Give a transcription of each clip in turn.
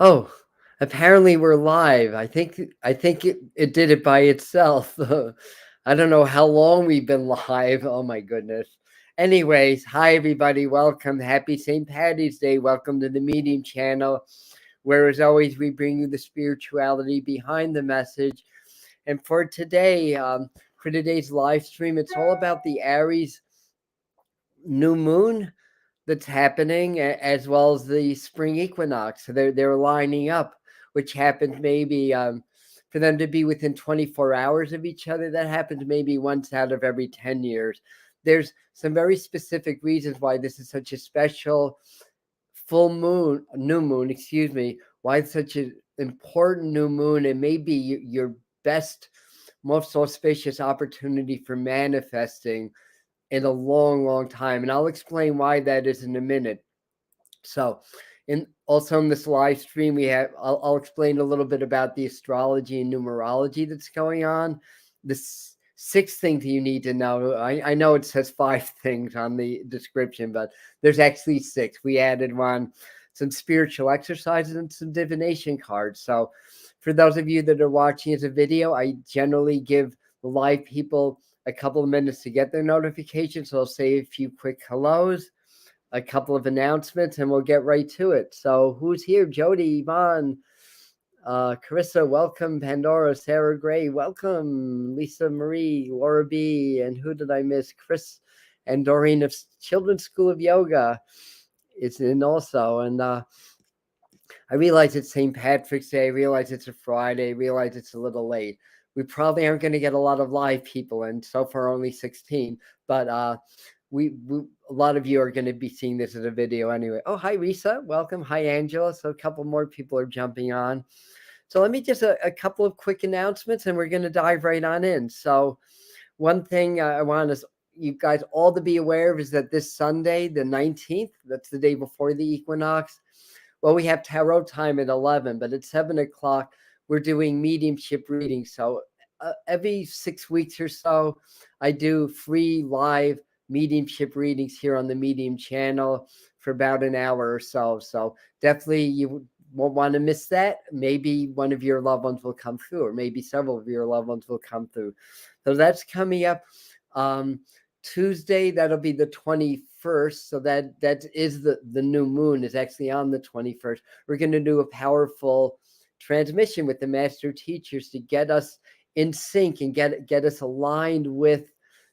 Oh, apparently we're live. I think it did it by itself. I don't know how long we've been live. Oh my goodness. Anyways, hi everybody. Welcome. Happy St. Patty's Day. Welcome to the Medium channel, where as always we bring you the spirituality behind the message. And for today's live stream, it's all about the Aries New Moon that's happening, as well as the Spring Equinox. So they're lining up, which happens maybe for them to be within 24 hours of each other. That happens maybe once out of every 10 years. There's some very specific reasons why this is such a special new moon, excuse me, why it's such an important new moon. It may be your best, most auspicious opportunity for manifesting in a long, long time. And I'll explain why that is in a minute. So, in this live stream, I'll explain a little bit about the astrology and numerology that's going on. The six things you need to know. I know it says five things on the description, but there's actually six. We added one, some spiritual exercises and some divination cards. So, for those of you that are watching as a video, I generally give the live people a couple of minutes to get their notifications. So I'll say a few quick hellos, a couple of announcements, and we'll get right to it. So who's here? Jody, Yvonne, Carissa, welcome. Pandora, Sarah Gray, welcome. Lisa Marie, Laura B, and who did I miss? Chris and Doreen of Children's School of Yoga is in also. And I realize it's St. Patrick's Day. I realize it's a Friday. I realize it's a little late. We probably aren't going to get a lot of live people in. So far, only 16. But we a lot of you are going to be seeing this as a video anyway. Oh, hi, Risa. Welcome. Hi, Angela. So a couple more people are jumping on. So let me just a couple of quick announcements, and we're going to dive right on in. So one thing I want you guys all to be aware of is that this Sunday, the 19th, that's the day before the equinox, well, we have tarot time at 11, but at 7 o'clock, we're doing mediumship readings. So every 6 weeks or so, I do free live mediumship readings here on the Medium channel for about an hour or so. So definitely you won't want to miss that. Maybe one of your loved ones will come through, or maybe several of your loved ones will come through. So that's coming up. Tuesday, that'll be the 21st. So that is the new moon is actually on the 21st. We're going to do a powerful transmission with the master teachers to get us in sync and get us aligned with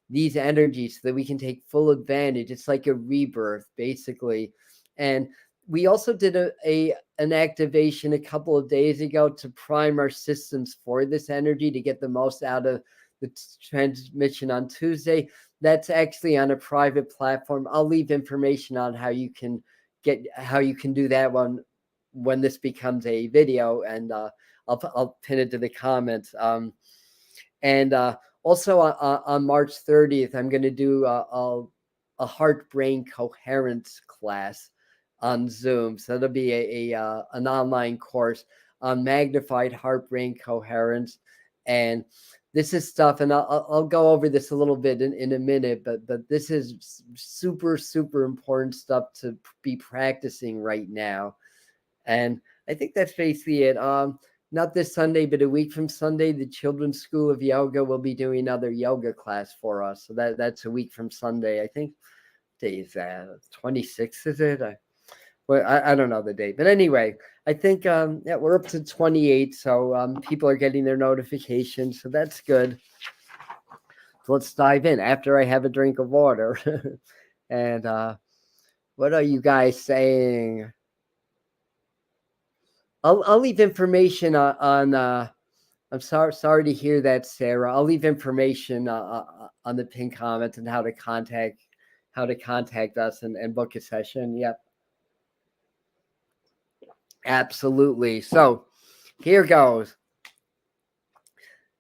these energies so that we can take full advantage. It's like a rebirth, basically. And we also did an activation a couple of days ago to prime our systems for this energy to get the most out of the transmission on Tuesday. That's actually on a private platform. I'll leave information on how you can do that one when this becomes a video, and I'll pin it to the comments. And also on March 30th, I'm going to do a heart-brain coherence class on Zoom. So it'll be an online course on magnified heart-brain coherence. And this is stuff, and I'll go over this a little bit in a minute, but this is super, super important stuff to be practicing right now. And I think that's basically it. Not this Sunday, but a week from Sunday, the Children's School of Yoga will be doing another yoga class for us. So that's a week from Sunday. I think day is that 26th, is it? I don't know the date, but anyway, I think yeah, we're up to 28, so people are getting their notifications, so that's good. So let's dive in after I have a drink of water. And what are you guys saying? I'll leave information on I'm sorry to hear that, Sarah. I'll leave information on the pin comments and how to contact us and book a session. Yep. Absolutely. So here goes.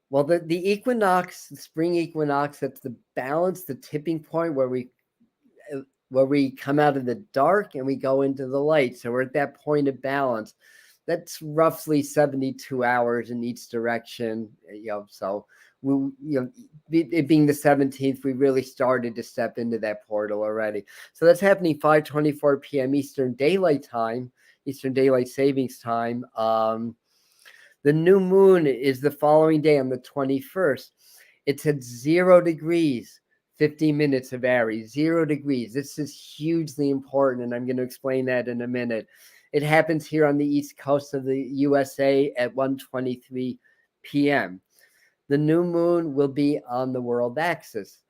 Well, the equinox, the spring equinox, that's the balance, the tipping point where we come out of the dark and we go into the light. So we're at that point of balance. That's roughly 72 hours in each direction. So it being the 17th, we really started to step into that portal already. So that's happening 5:24 p.m. Eastern Daylight Time. Eastern Daylight Savings Time. The new moon is the following day on the 21st. It's at 0 degrees, 50 minutes of Aries, 0 degrees. This is hugely important, and I'm going to explain that in a minute. It happens here on the East Coast of the USA at 1:23 p.m. The new moon will be on the world axis.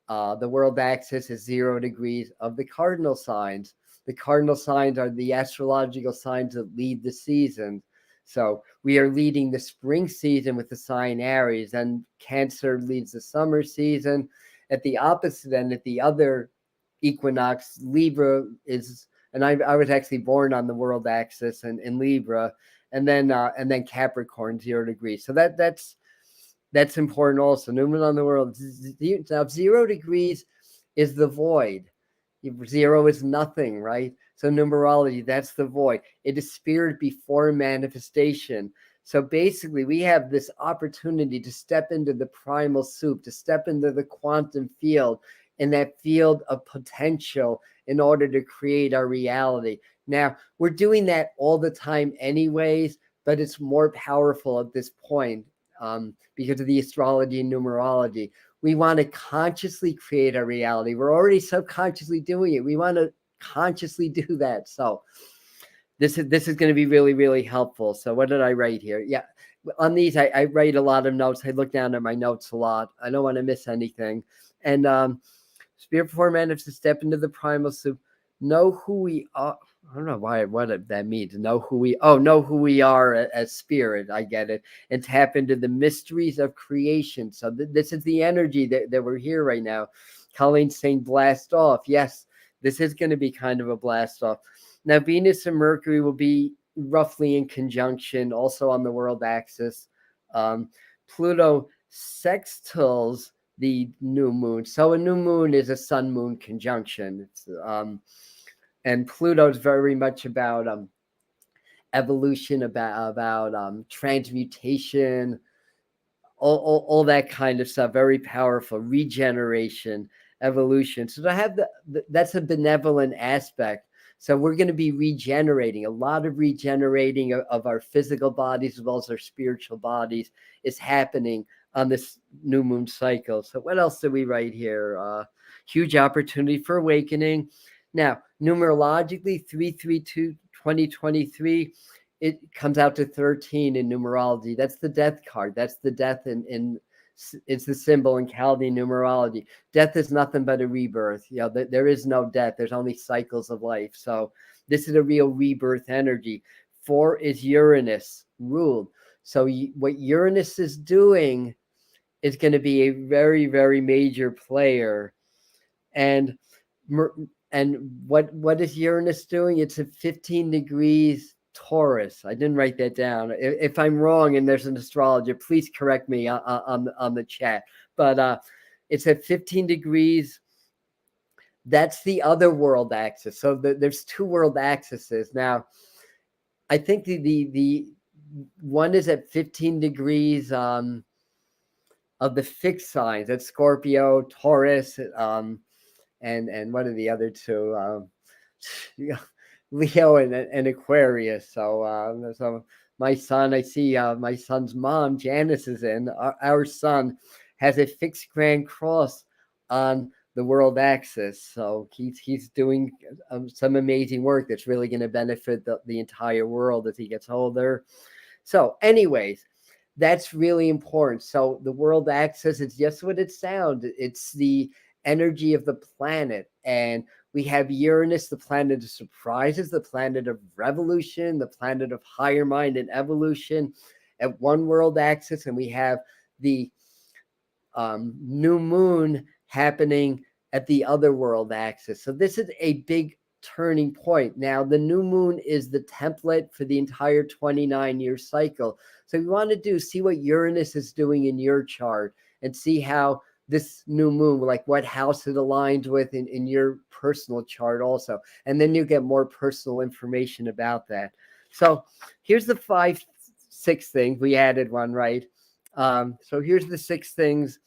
The world axis is 0 degrees of the cardinal signs. The cardinal signs are the astrological signs that lead the seasons. So we are leading the spring season with the sign Aries, and Cancer leads the summer season. At the opposite end, at the other equinox, Libra is, and I was actually born on the world axis and in Libra, and then Capricorn, 0 degrees. So that's important also. New moon on the world. Now, 0 degrees is the void. 0 is nothing, right? So numerology, that's the void. It is spirit before manifestation. So basically, we have this opportunity to step into the primal soup, to step into the quantum field, in that field of potential in order to create our reality. Now, we're doing that all the time anyways, but it's more powerful at this point because of the astrology and numerology. We want to consciously create our reality. We're already subconsciously doing it. We want to consciously do that. So this is going to be really, really helpful. So what did I write here? Yeah, on these, I write a lot of notes. I look down at my notes a lot. I don't want to miss anything. And spirit before man is to step into the primal soup, know who we are. I don't know what that means. Know who we are as spirit. I get it. And tap into the mysteries of creation. So this is the energy that we're here right now. Colleen's saying blast off. Yes, this is going to be kind of a blast off. Now, Venus and Mercury will be roughly in conjunction, also on the world axis. Pluto sextiles the new moon. So a new moon is a sun-moon conjunction. And Pluto is very much about evolution, about transmutation, all that kind of stuff. Very powerful. Regeneration, evolution. So to have that's a benevolent aspect. So we're going to be regenerating, a lot of regenerating of our physical bodies as well as our spiritual bodies is happening on this new moon cycle. So what else did we write here? Huge opportunity for awakening. Now, numerologically, 3/32/2023, it comes out to 13 in numerology. That's the death card. That's the death it's the symbol in Chaldean numerology. Death is nothing but a rebirth. There is no death. There's only cycles of life. So this is a real rebirth energy. 4 is Uranus ruled. So what Uranus is doing is going to be a very, very major player. And what is Uranus doing? It's at 15 degrees Taurus. I didn't write that down. If I'm wrong and there's an astrologer, please correct me on the chat. But it's at 15 degrees. That's the other world axis. So there's 2 world axes. Now, I think the one is at 15 degrees of the fixed signs. That's Scorpio, Taurus, and what are the other 2? Leo and Aquarius. So my son, I see my son's mom, Janice, is in. Our son has a fixed grand cross on the world axis. So he's doing some amazing work that's really going to benefit the entire world as he gets older. So anyways, that's really important. So the world axis is just what it sounds. It's the energy of the planet. And we have Uranus, the planet of surprises, the planet of revolution, the planet of higher mind and evolution at one world axis. And we have the new moon happening at the other world axis. So this is a big turning point. Now, the new moon is the template for the entire 29-year cycle. So we want to see what Uranus is doing in your chart and see how this new moon, like what house it aligns with in your personal chart also. And then you get more personal information about that. So here's the 6 things. We added one, right? So here's the 6 things.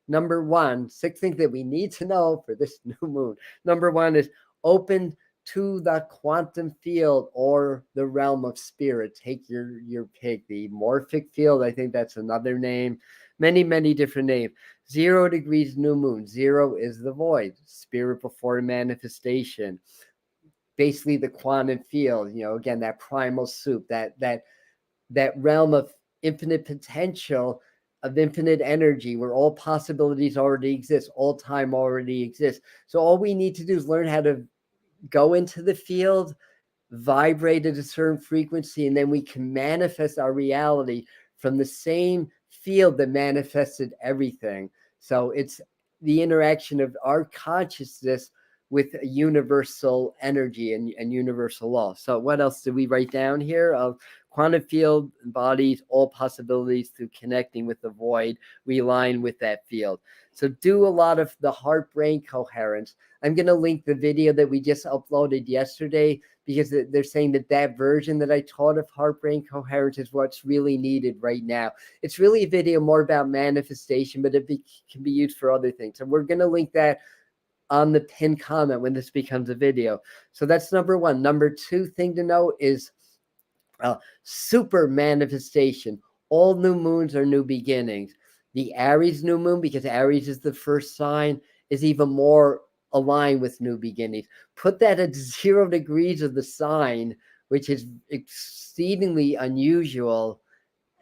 Number 1, 6 things that we need to know for this new moon. Number 1 is open to the quantum field or the realm of spirit. Take your pick. The morphic field, I think that's another name. Many different names. 0 degrees new moon. 0 is the void, spirit before manifestation. Basically the quantum field, again, that primal soup, that realm of infinite potential, of infinite energy, where all possibilities already exist, all time already exists. So all we need to do is learn how to go into the field, vibrate at a certain frequency, and then we can manifest our reality from the same field that manifested everything. So it's the interaction of our consciousness with a universal energy and universal law. So what else did we write down here? Quantum field embodies all possibilities through connecting with the void. We align with that field. So do a lot of the heart-brain coherence. I'm going to link the video that we just uploaded yesterday, because they're saying that version that I taught of heart-brain coherence is what's really needed right now. It's really a video more about manifestation, but can be used for other things. So we're going to link that on the pinned comment when this becomes a video. So that's number one. Number two thing to know is super manifestation. All new moons are new beginnings. The Aries new moon, because Aries is the first sign, is even more aligned with new beginnings. Put that at 0 degrees of the sign, which is exceedingly unusual.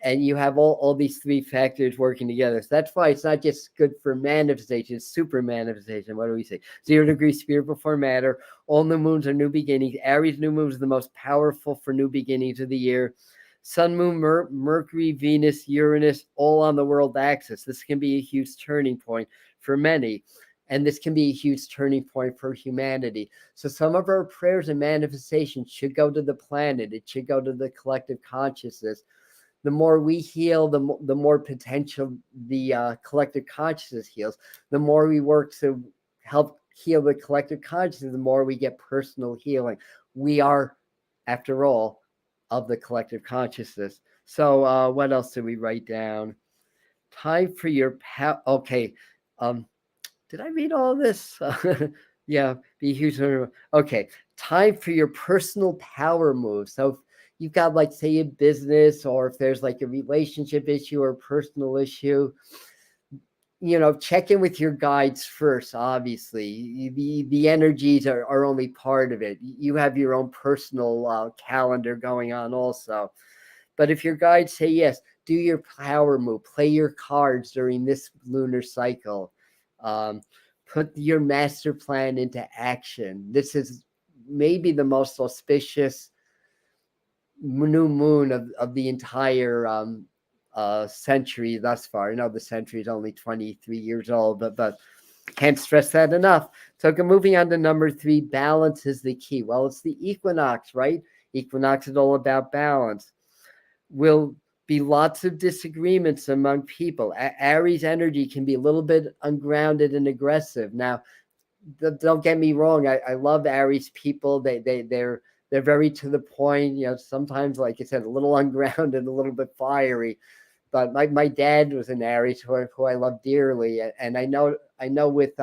And you have all these three factors working together. So that's why it's not just good for manifestation, it's super manifestation. What do we say? 0 degrees spirit before matter. All new moons are new beginnings. Aries new moon is the most powerful for new beginnings of the year. Sun, moon, Mercury, Venus, Uranus, all on the world axis. This can be a huge turning point for many. And this can be a huge turning point for humanity. So some of our prayers and manifestations should go to the planet. It should go to the collective consciousness. The more we heal, the more potential the collective consciousness heals. The more we work to help heal the collective consciousness, the more we get personal healing. We are, after all, of the collective consciousness. So what else did we write down? Time for your okay. Did I read all this? Yeah, be huge. Okay, time for your personal power move. So you've got, like, say, a business, or if there's like a relationship issue or a personal issue, check in with your guides first. Obviously, the energies are only part of it. You have your own personal calendar going on also. But if your guides say, yes, do your power move, play your cards during this lunar cycle, put your master plan into action. This is maybe the most auspicious new moon of the entire century thus far. I know the century is only 23 years old, but can't stress that enough. So moving on to number 3, balance is the key. Well, it's the equinox, right? Equinox is all about balance. Will be lots of disagreements among people. Aries energy can be a little bit ungrounded and aggressive. Now, don't get me wrong. I love Aries people. They're very to the point. Sometimes, like I said, a little ungrounded, a little bit fiery. But my dad was an Aries who I love dearly, and I know with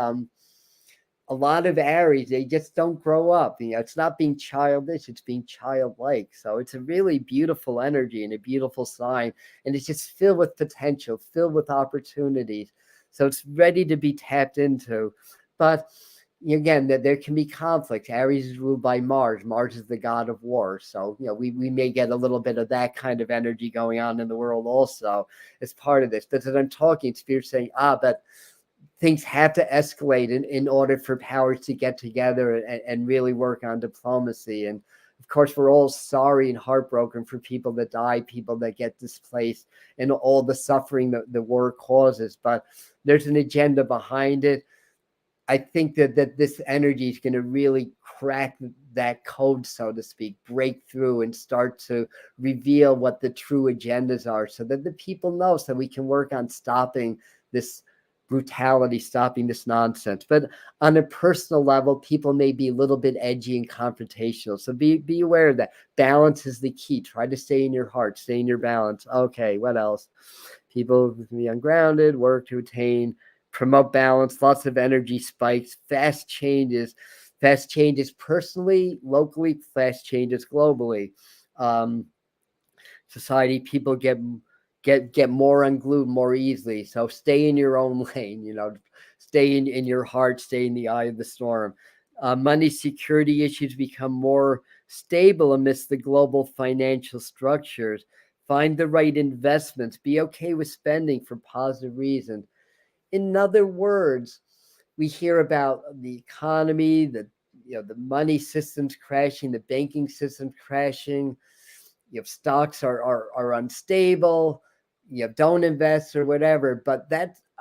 a lot of Aries, they just don't grow up. It's not being childish, it's being childlike. So it's a really beautiful energy and a beautiful sign. And it's just filled with potential, filled with opportunities. So it's ready to be tapped into. But again, that there can be conflict. Aries is ruled by Mars. Mars is the god of war. So, we may get a little bit of that kind of energy going on in the world also as part of this. But as I'm talking, Spirit's saying, but things have to escalate in order for powers to get together and really work on diplomacy. And of course, we're all sorry and heartbroken for people that die, people that get displaced, and all the suffering that the war causes. But there's an agenda behind it. I think that this energy is going to really crack that code, so to speak, break through and start to reveal what the true agendas are, so that the people know, so we can work on stopping this brutality, stopping this nonsense. But on a personal level, people may be a little bit edgy and confrontational. So be aware of that. Balance is the key. Try to stay in your heart, stay in your balance. Okay, what else? People can be ungrounded, work to attain, promote balance, lots of energy spikes, fast changes. Fast changes personally, locally, fast changes globally. Um, Society, people get more unglued more easily. So stay in your own lane, stay in your heart, stay in the eye of the storm. Money security issues become more stable amidst the global financial structures. Find the right investments. Be okay with spending for positive reasons. In other words, we hear about the economy, the money systems crashing, the banking systems crashing. Stocks are unstable. Don't invest or whatever. But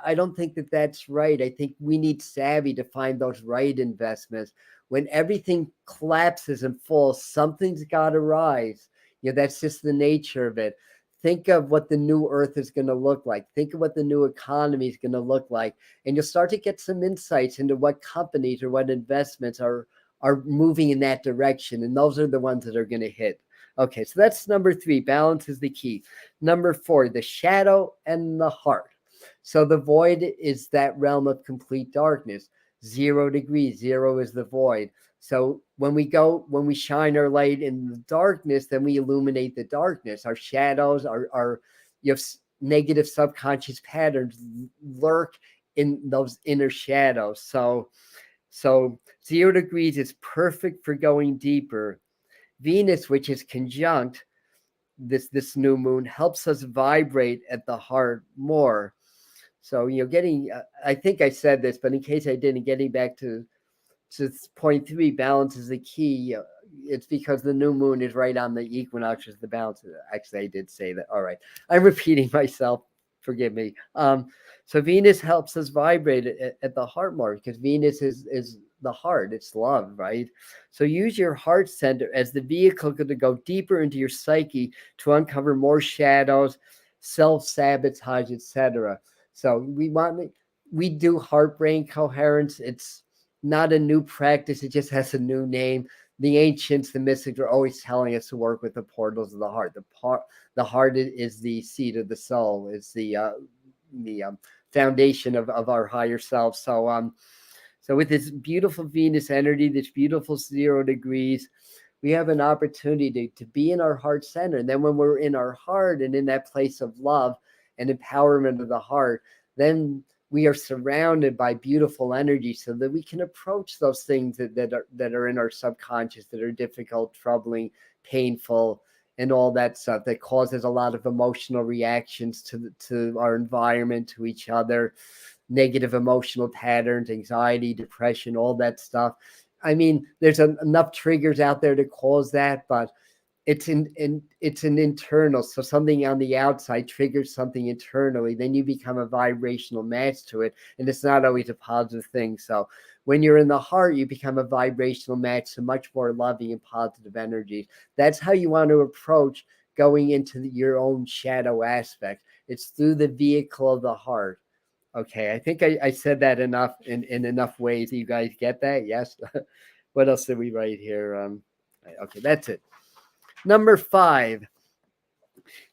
I don't think that that's right. I think we need savvy to find those right investments. When everything collapses and falls, something's got to rise. That's just the nature of it. Think of what the new earth is going to look like. Think of what the new economy is going to look like, and you'll start to get some insights into what companies or what investments are moving in that direction, and those are the ones that are going to hit. Okay, so that's number 3. Balance is the key. Number 4, the shadow and the heart. So the void is that realm of complete darkness. 0 degrees, 0 is the void. So when we shine our light in the darkness, then we illuminate the darkness. Our shadows, our negative subconscious patterns lurk in those inner shadows. So 0 degrees is perfect for going deeper. Venus, which is conjunct this new moon, helps us vibrate at the heart more. So getting I think I said this, but in case I didn't, getting back to point 3, balance is the key. It's because the new moon is right on the equinox, is the balance. Actually, I did say that. All right, I'm repeating myself. Forgive me. So Venus helps us vibrate at the heart more, because Venus is the heart. It's love, right? So use your heart center as the vehicle to go deeper into your psyche to uncover more shadows, self-sabotage, etc. So we do heart brain coherence. It's not a new practice. It just has a new name. The ancients, the mystics, are always telling us to work with the portals of the heart. The heart is the seat of the soul. It's the foundation of our higher self. So with this beautiful Venus energy, this beautiful 0 degrees, we have an opportunity to be in our heart center. And then when we're in our heart and in that place of love and empowerment of the heart, then we are surrounded by beautiful energy, so that we can approach those things that are in our subconscious, that are difficult, troubling, painful, and all that stuff that causes a lot of emotional reactions to our environment, to each other, negative emotional patterns, anxiety, depression, all that stuff. I mean, there's enough triggers out there to cause that, but it's an internal. So something on the outside triggers something internally, then you become a vibrational match to it, and it's not always a positive thing. So when you're in the heart, you become a vibrational match to much more loving and positive energies. That's how you want to approach going into your own shadow aspect. It's through the vehicle of the heart. Okay, I think I said that enough in enough ways. You guys get that? Yes. What else did we write here? Okay, that's it. Number 5,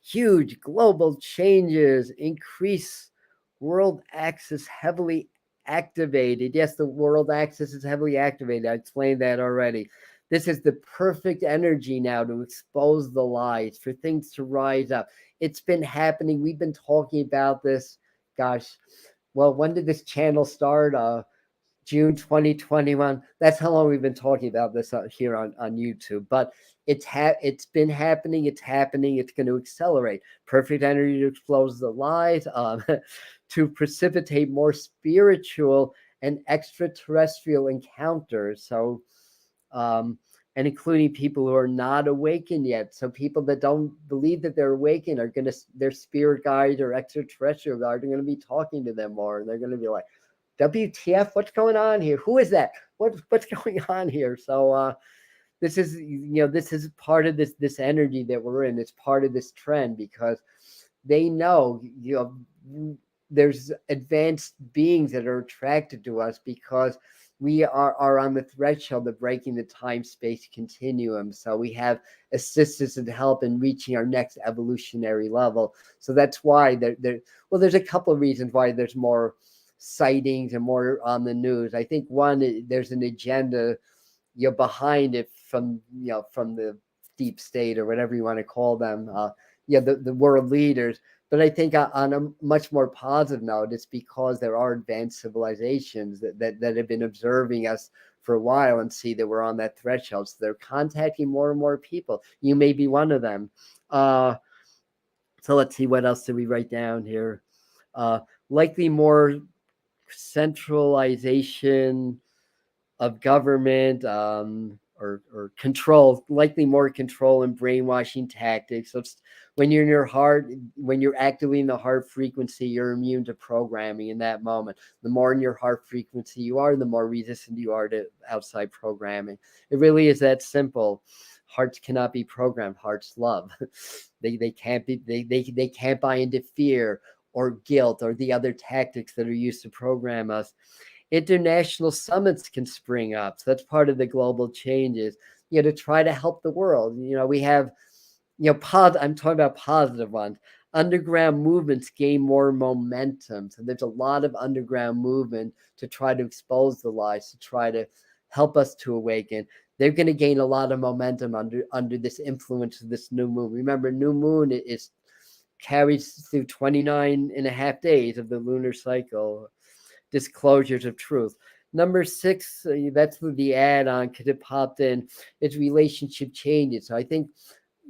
huge global changes, increase world axis heavily activated. Yes, the world axis is heavily activated. I explained that already. This is the perfect energy now to expose the lies, for things to rise up. It's been happening. We've been talking about this. Gosh, well, when did this channel start? June 2021. That's how long we've been talking about this here on YouTube. But it's been happening. It's happening. It's going to accelerate. Perfect energy to expose the lies, to precipitate more spiritual and extraterrestrial encounters. So, and including people who are not awakened yet. So people that don't believe that they're awakened are going to, their spirit guides or extraterrestrial guides are going to be talking to them more. And they're going to be like, WTF, what's going on here? Who is that? What's going on here? So this is part of this energy that we're in. It's part of this trend, because they know, there's advanced beings that are attracted to us, because we are on the threshold of breaking the time-space continuum. So we have assistance and help in reaching our next evolutionary level. So that's why there's a couple of reasons why there's more sightings and more on the news. I think one, there's an agenda you're behind it from, from the deep state or whatever you want to call them. The world leaders. But I think on a much more positive note, it's because there are advanced civilizations that have been observing us for a while and see that we're on that threshold. So they're contacting more and more people. You may be one of them. So let's see, what else did we write down here? Likely more centralization of government, or control, likely more control and brainwashing tactics. So when you're in your heart, when you're actively in the heart frequency, you're immune to programming in that moment. The more in your heart frequency you are, the more resistant you are to outside programming. It really is that simple. Hearts cannot be programmed. Hearts love. They can't be, they can't buy into fear or guilt or the other tactics that are used to program us. International summits can spring up. So that's part of the global changes, to try to help the world. We have, I'm talking about positive ones. Underground movements gain more momentum. So there's a lot of underground movement to try to expose the lies, to try to help us to awaken. They're going to gain a lot of momentum under this influence of this new moon. Remember, new moon is carries through 29 and a half days of the lunar cycle. Disclosures of truth. Number 6, that's the add-on because it popped in, is relationship changes. So I think,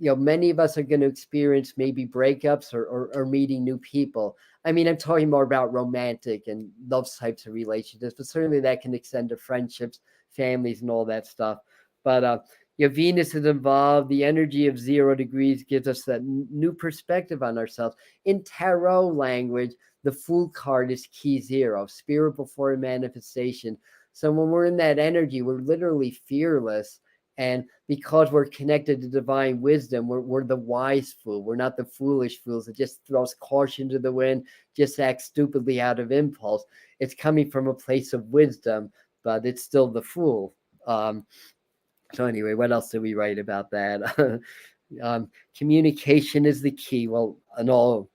many of us are going to experience maybe breakups or meeting new people. I mean, I'm talking more about romantic and those types of relationships, but certainly that can extend to friendships, families, and all that stuff. But Venus is involved. The energy of 0 degrees gives us that new perspective on ourselves. In tarot language, the Fool card is key 0, spirit before manifestation. So when we're in that energy, we're literally fearless. And because we're connected to divine wisdom, we're the wise fool. We're not the foolish fools that just throws caution to the wind, just acts stupidly out of impulse. It's coming from a place of wisdom, but it's still the fool. So anyway, what else did we write about that? Communication is the key. Well, and all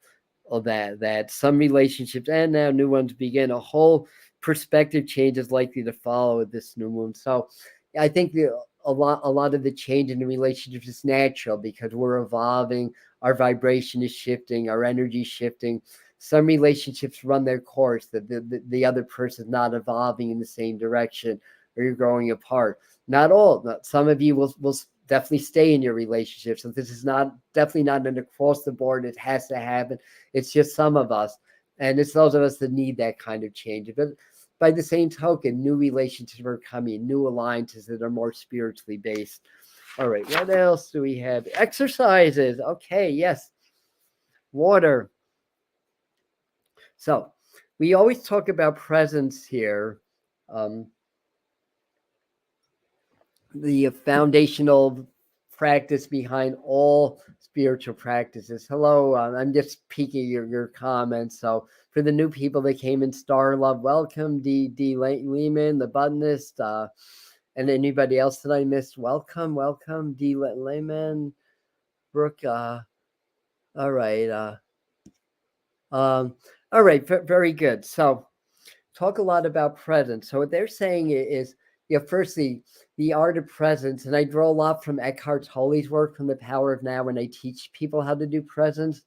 of that some relationships and now new ones begin. A whole perspective change is likely to follow with this new moon. So I think a lot of the change in the relationships is natural because we're evolving. Our vibration is shifting. Our energy is shifting. Some relationships run their course, that the other person is not evolving in the same direction, or you're growing apart. Not all. Some of you will definitely stay in your relationship. So this is definitely not an across the board. It has to happen. It's just some of us. And it's those of us that need that kind of change. But by the same token, new relationships are coming, new alliances that are more spiritually based. All right, what else do we have? Exercises. Okay, yes. Water. So we always talk about presence here. The foundational practice behind all spiritual practices. Hello, I'm just peeking your comments. So for the new people that came in, Star Love, welcome. D Lehman, the buttonist, and anybody else that I missed, welcome. D Lehman, Brooke. All right. All right. Very good. So talk a lot about presence. So what they're saying is, firstly, the art of presence, and I draw a lot from Eckhart Tolle's work, from The Power of Now, when I teach people how to do presence.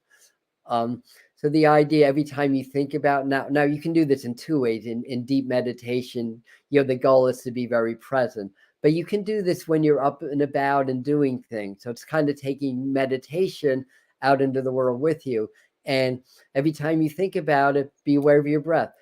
So the idea, every time you think about now you can do this in 2 ways. In deep meditation, the goal is to be very present, but you can do this when you're up and about and doing things. So it's kind of taking meditation out into the world with you. And every time you think about it, be aware of your breath.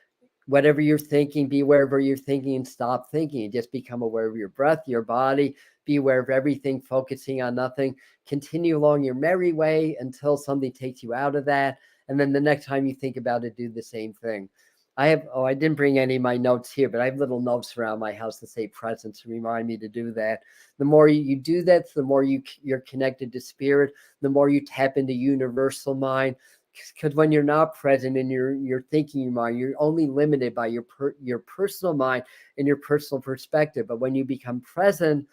Whatever you're thinking, be aware of where you're thinking and stop thinking. Just become aware of your breath, your body, be aware of everything, focusing on nothing. Continue along your merry way until something takes you out of that. And then the next time you think about it, do the same thing. I didn't bring any of my notes here, but I have little notes around my house that say presence to remind me to do that. The more you do that, the more you're connected to spirit, the more you tap into universal mind. Because when you're not present in your thinking mind, you're only limited by your personal mind and your personal perspective. But when you become present,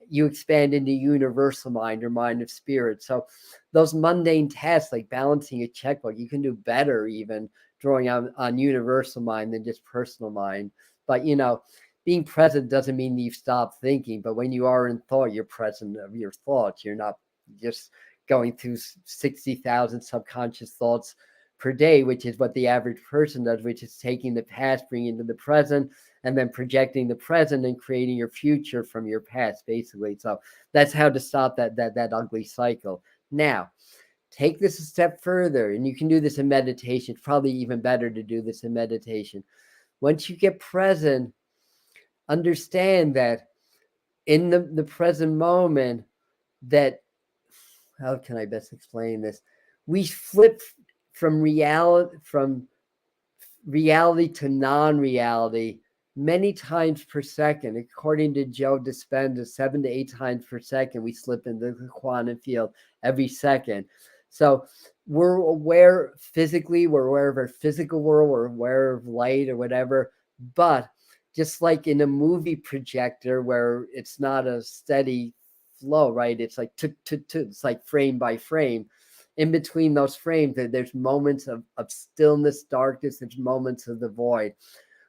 you expand into universal mind, or mind of spirit. So those mundane tasks like balancing a checkbook, you can do better even drawing on universal mind than just personal mind. But being present doesn't mean you stop thinking, but when you are in thought, you're present of your thoughts. You're not just going through 60,000 subconscious thoughts per day, which is what the average person does, which is taking the past, bringing it to the present, and then projecting the present and creating your future from your past, basically. So that's how to stop that ugly cycle. Now, take this a step further, and you can do this in meditation. It's probably even better to do this in meditation. Once you get present, understand that in the present moment, that, how can I best explain this? We flip from reality to non-reality many times per second. According to Joe Dispenza, 7 to 8 times per second, we slip into the quantum field every second. So we're aware physically, we're aware of our physical world, we're aware of light or whatever, but just like in a movie projector where it's not a steady flow, right? It's like it's like frame by frame. In between those frames, there's moments of stillness, darkness, there's moments of the void.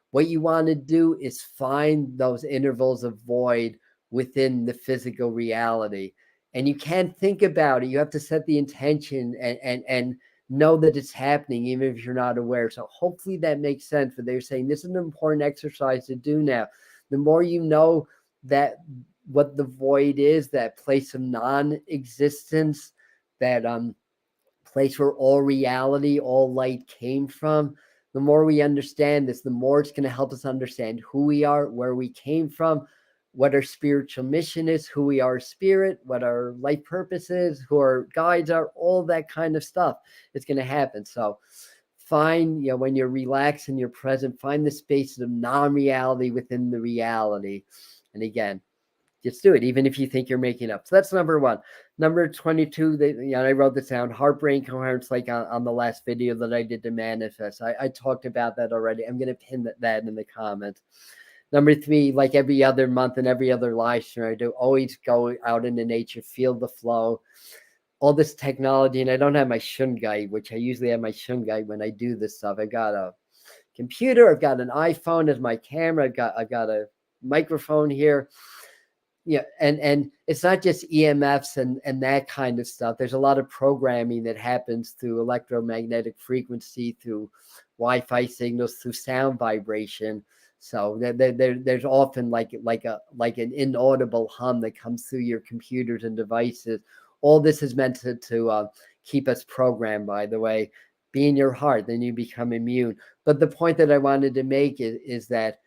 What you want to do is find those intervals of void within the physical reality. And you can't think about it. You have to set the intention and know that it's happening, even if you're not aware. So hopefully that makes sense. But they're saying this is an important exercise to do now. The more you know that what the void is, that place of non-existence, that place where all reality, all light came from, the more we understand this, the more it's going to help us understand who we are, where we came from, what our spiritual mission is, who we are spirit, what our life purpose is, who our guides are, all that kind of stuff. It's going to happen. So find, when you're relaxed and you're present, find the spaces of non-reality within the reality. And again, just do it, even if you think you're making up. So that's number one. Number 22, I wrote this down, heart brain coherence, like on the last video that I did to manifest. I talked about that already. I'm going to pin that in the comments. Number 3, like every other month and every other live stream I do, always go out into nature, feel the flow. All this technology, and I don't have my shun guide, which I usually have my shun guide when I do this stuff. I've got a computer, I've got an iPhone as my camera, I've got a microphone here. Yeah, and it's not just EMFs and that kind of stuff. There's a lot of programming that happens through electromagnetic frequency, through Wi-Fi signals, through sound vibration. So there's often like an inaudible hum that comes through your computers and devices. All this is meant to keep us programmed, by the way. Be in your heart, then you become immune. But the point that I wanted to make is that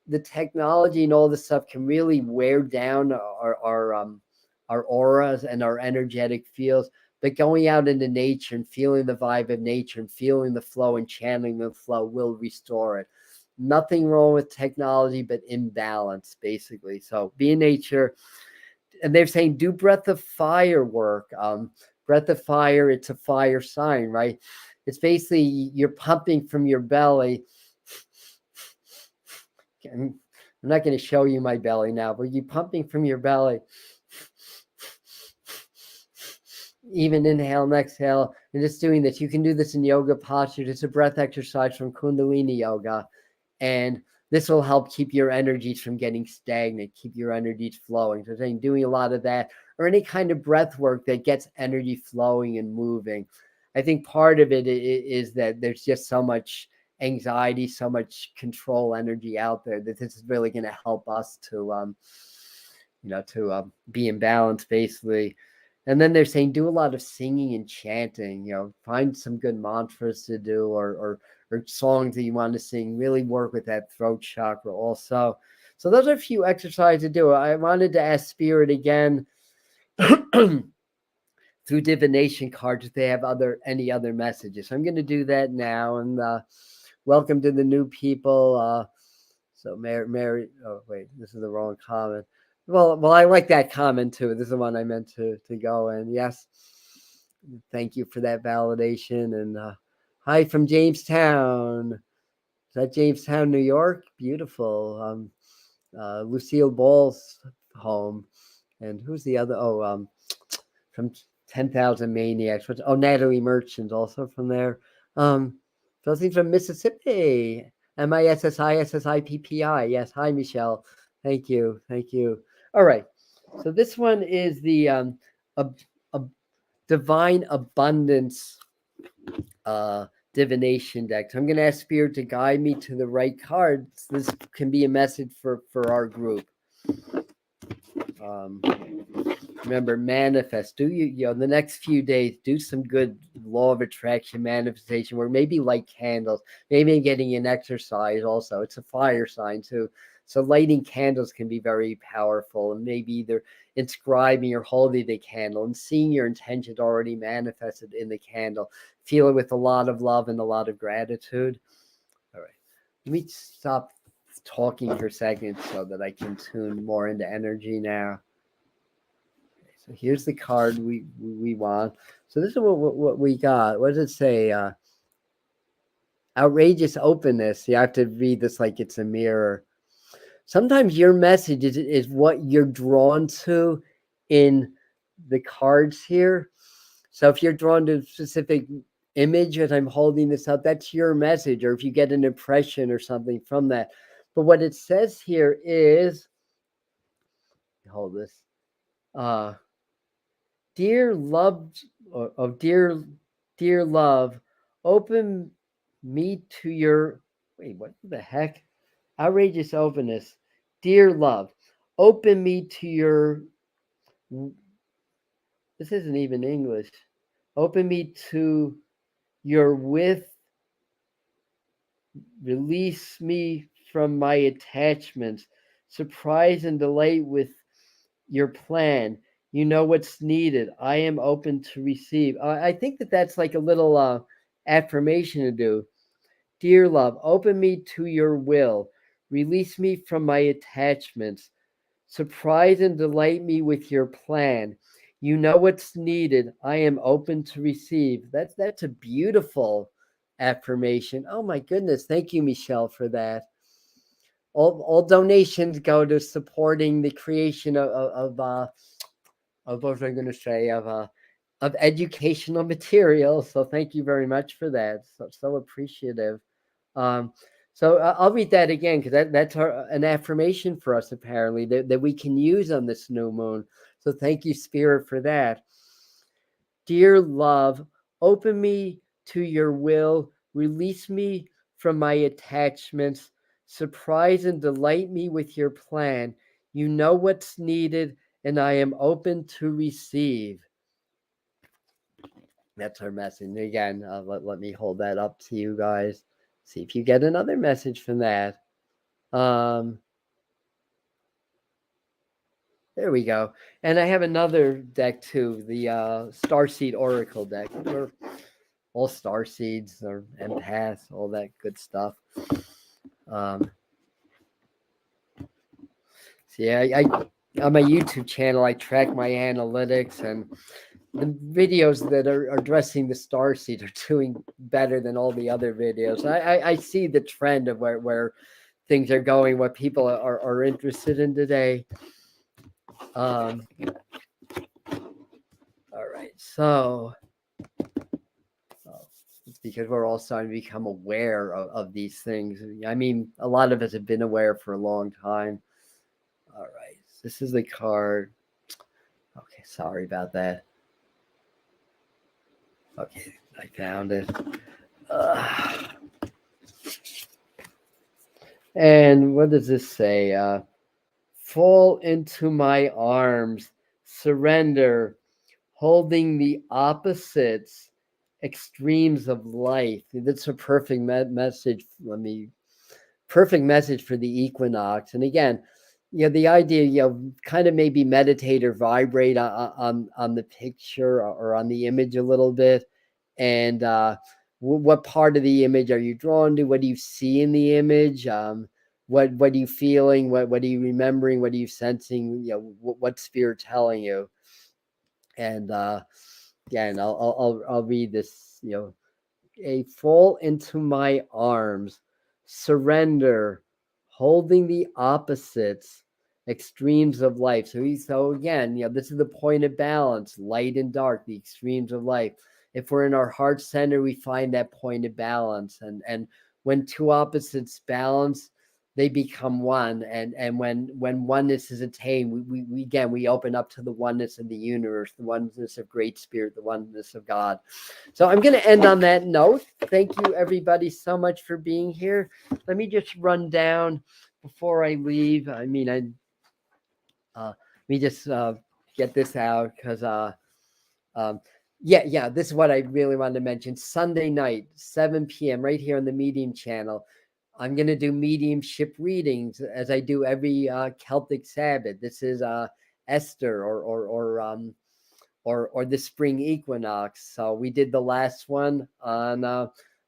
the technology and all this stuff can really wear down our auras and our energetic fields. But going out into nature and feeling the vibe of nature and feeling the flow and channeling the flow will restore it. Nothing wrong with technology, but imbalance, basically. So be in nature. And they're saying do breath of fire work. Breath of fire, it's a fire sign, right? It's basically you're pumping from your belly. I'm not going to show you my belly now, but you're pumping from your belly. Even inhale and exhale, and just doing this. You can do this in yoga postures. It's a breath exercise from Kundalini yoga. And this will help keep your energies from getting stagnant, keep your energies flowing. So saying doing a lot of that, or any kind of breath work that gets energy flowing and moving. I think part of it is that there's just so much anxiety, so much control energy out there that this is really going to help us to be in balance, basically. And then they're saying do a lot of singing and chanting. Find some good mantras to do, or songs that you want to sing. Really work with that throat chakra also. So those are a few exercises to do. I wanted to ask Spirit again through divination cards if they have any other messages. So I'm going to do that now. And welcome to the new people. So Mary, oh wait, this is the wrong comment. Well, I like that comment too. This is the one I meant to go. And yes, thank you for that validation. And hi from Jamestown. Is that Jamestown, New York? Beautiful. Lucille Ball's home. And who's the other? Oh, from 10,000 Maniacs. Natalie Merchant also from there. Something from Mississippi. MISSISSIPPI. Yes. Hi, Michelle. Thank you. Thank you. All right. So this one is the a, a divine abundance divination deck. So I'm going to ask Spirit to guide me to the right cards. This can be a message for our group. Remember, manifest. Do you know the next few days? Do some good law of attraction manifestation, where maybe light candles, maybe getting an exercise. Also, it's a fire sign too, so lighting candles can be very powerful, and maybe either inscribing or holding the candle and seeing your intentions already manifested in the candle. Feel it with a lot of love and a lot of gratitude. All right, let me stop talking for a second so that I can tune more into energy now. So here's the card we want. So this is what we got. What does it say? Outrageous openness. You have to read this like it's a mirror. Sometimes your message is what you're drawn to in the cards here. So if you're drawn to a specific image as I'm holding this up, that's your message. Or if you get an impression or something from that. But what it says here is, hold this. Dear loved, dear love, open me to your, wait, what the heck? Outrageous openness. Dear love, open me to your, this isn't even English. Open me to your with, release me from my attachments, surprise and delight with your plan. You know what's needed. I am open to receive. I think that's like a little affirmation to do. Dear love, open me to your will. Release me from my attachments. Surprise and delight me with your plan. You know what's needed. I am open to receive. That's a beautiful affirmation. Oh my goodness. Thank you, Michelle, for that. All donations go to supporting the creation of what was I going to say, of educational material. So thank you very much for that. So appreciative. Um, so I'll read that again because that's an affirmation for us apparently that we can use on this new moon. So thank you, Spirit, for that. Dear love, open me to your will, release me from my attachments, surprise and delight me with your plan. You know what's needed, and I am open to receive. That's our message. Again, let me hold that up to you guys. See if you get another message from that. There we go. And I have another deck too, the Starseed Oracle deck. Where all star seeds or empaths, all that good stuff. See, I on my YouTube channel, I track my analytics, and the videos that are addressing the star seed are doing better than all the other videos. I see the trend of where things are going, what people are interested in today. All right, so it's because we're all starting to become aware of these things. I mean, a lot of us have been aware for a long time. All right, this is the card. Okay, sorry about that. Okay, I found it. And what does this say? Fall into my arms, surrender, holding the opposites, extremes of life. That's a perfect message. Perfect message for the equinox. And again, the idea, kind of maybe meditate or vibrate on the picture or on the image a little bit, and what part of the image are you drawn to? What do you see in the image? What are you feeling? What are you remembering? What are you sensing? What spirit telling you? And again, I'll read this. A fall into my arms, surrender, holding the opposites, extremes of life. So again, this is the point of balance, light and dark, the extremes of life. If we're in our heart center, we find that point of balance, and when two opposites balance, they become one. And when oneness is attained, we again, we open up to the oneness of the universe, the oneness of Great Spirit, the oneness of God. So I'm going to end on that note. Thank you, everybody, so much for being here. Let me just run down before I leave. I mean, let me just get this out because yeah, this is what I really wanted to mention. Sunday night, 7 p.m. right here on the Medium channel. I'm going to do mediumship readings as I do every Celtic Sabbath. This is Esther or the Spring Equinox. So we did the last one on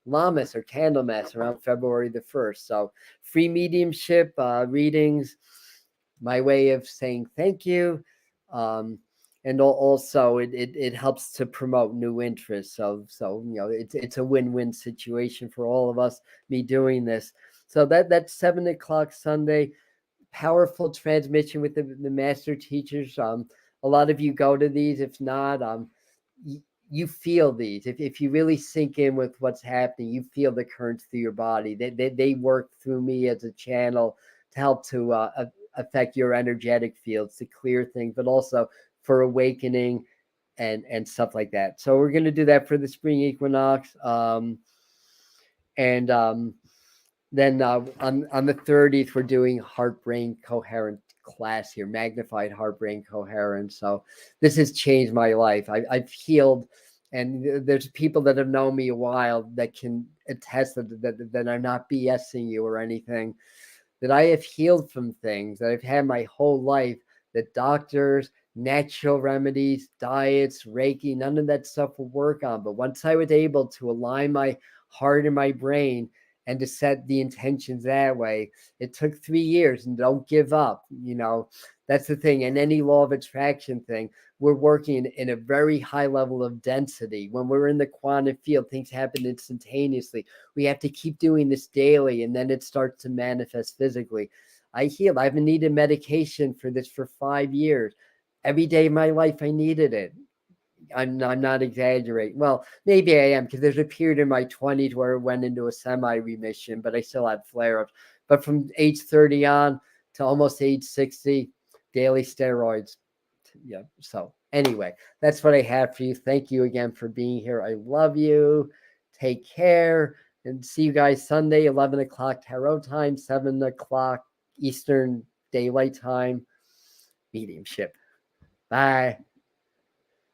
Lammas or Candlemas around February the 1st. So free mediumship readings, my way of saying thank you. And also it helps to promote new interests. So it's a win-win situation for all of us, me doing this. So that's 7 o'clock Sunday. Powerful transmission with the master teachers. A lot of you go to these. If not, you feel these. If you really sink in with what's happening, you feel the currents through your body. They work through me as a channel to help to affect your energetic fields, to clear things, but also for awakening and stuff like that. So we're going to do that for the Spring Equinox. Then on the 30th, we're doing heart-brain coherent class here, magnified heart-brain coherence. So this has changed my life. I've healed, and there's people that have known me a while that can attest that I'm not BSing you or anything, that I have healed from things that I've had my whole life, that doctors, natural remedies, diets, Reiki, none of that stuff will work on. But once I was able to align my heart and my brain and to set the intentions that way, it took 3 years. And don't give up. That's the thing. And any law of attraction thing, we're working in a very high level of density. When we're in the quantum field, things happen instantaneously. We have to keep doing this daily, and then it starts to manifest physically. I healed. I haven't needed medication for this for 5 years. Every day of my life, I needed it. I'm not exaggerating. Well, maybe I am, because there's a period in my 20s where I went into a semi-remission, but I still had flare-ups. But from age 30 on to almost age 60, daily steroids. Yeah. So anyway, that's what I have for you. Thank you again for being here. I love you. Take care, and see you guys Sunday, 11 o'clock tarot time, 7 o'clock Eastern Daylight Time, mediumship. Bye.